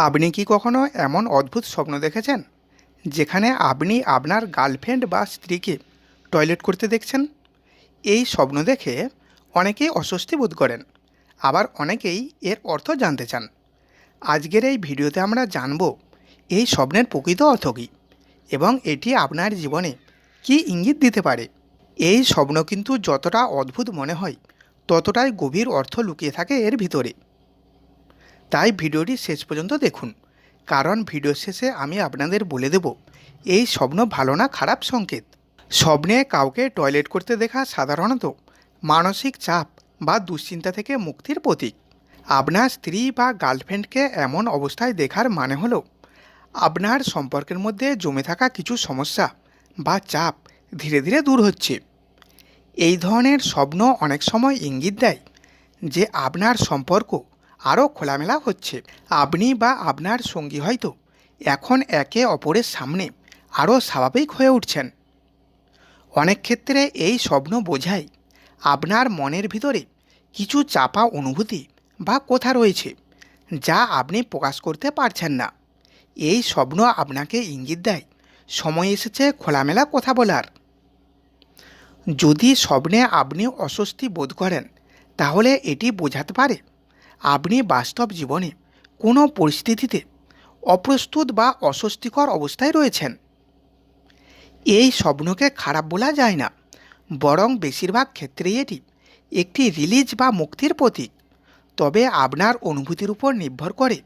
আপনি কি কখনো এমন অদ্ভুত স্বপ্ন দেখেছেন যেখানে আপনি আপনার গার্লফ্রেন্ড বা স্ত্রীকে টয়লেট করতে দেখছেন? এই স্বপ্ন দেখে অনেকেই অস্বস্তি বোধ করেন, আবার অনেকেই এর অর্থ জানতে চান। আজকের এই ভিডিওতে আমরা জানব এই স্বপ্নের প্রকৃত অর্থ কী এবং এটি আপনার জীবনে কী ইঙ্গিত দিতে পারে। এই স্বপ্ন কিন্তু যতটা অদ্ভুত মনে হয় ততটাই গভীর অর্থ লুকিয়ে থাকে এর ভিতরে। তাই ভিডিওটি শেষ পর্যন্ত দেখুন, কারণ ভিডিও শেষে আমি আপনাদের বলে দেব এই স্বপ্ন ভালো না খারাপ সংকেত। স্বপ্নে কাউকে টয়লেট করতে দেখা সাধারণত মানসিক চাপ বা দুশ্চিন্তা থেকে মুক্তির প্রতীক। আপনার স্ত্রী বা গার্লফ্রেন্ডকে এমন অবস্থায় দেখার মানে হলো আপনার সম্পর্কের মধ্যে জমে থাকা কিছু সমস্যা বা চাপ ধীরে ধীরে দূর হচ্ছে। এই ধরনের স্বপ্ন অনেক সময় ইঙ্গিত দেয় যে আপনার সম্পর্ক আরও খোলামেলা হচ্ছে। আপনি বা আপনার সঙ্গী হয়তো এখন একে অপরের সামনে আরও স্বাভাবিক হয়ে উঠছেন। অনেক ক্ষেত্রে এই স্বপ্ন বোঝায় আপনার মনের ভিতরে কিছু চাপা অনুভূতি বা কথা রয়েছে যা আপনি প্রকাশ করতে পারছেন না। এই স্বপ্ন আপনাকে ইঙ্গিত দেয় সময় এসেছে খোলামেলা কথা বলার। যদি স্বপ্নে আপনি অস্বস্তি বোধ করেন, তাহলে এটি বোঝাতে পারে আপনি বাস্তব জীবনে কোনো পরিস্থিতিতে অপ্রস্তুত বা অস্বস্তিকর অবস্থায় রয়েছেন। এই স্বপ্নকে খারাপ বলা যায় না, বরং বেশিরভাগ ক্ষেত্রেই এটি একটি রিলিজ বা মুক্তির প্রতীক। তবে আপনার অনুভূতির উপর নির্ভর করে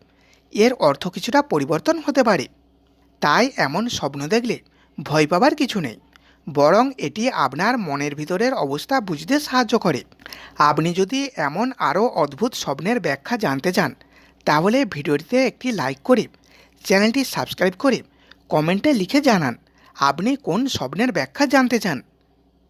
এর অর্থ কিছুটা পরিবর্তন হতে পারে। তাই এমন স্বপ্ন দেখলে ভয় পাবার কিছু নেই, বরং এটি আপনার মনের ভিতরের অবস্থা বুঝতে সাহায্য করে। আপনি যদি এমন আরও অদ্ভুত স্বপ্নের ব্যাখ্যা জানতে চান, তাহলে ভিডিওটিতে একটি লাইক করে চ্যানেলটি সাবস্ক্রাইব করে কমেন্টে লিখে জানান আপনি কোন স্বপ্নের ব্যাখ্যা জানতে চান।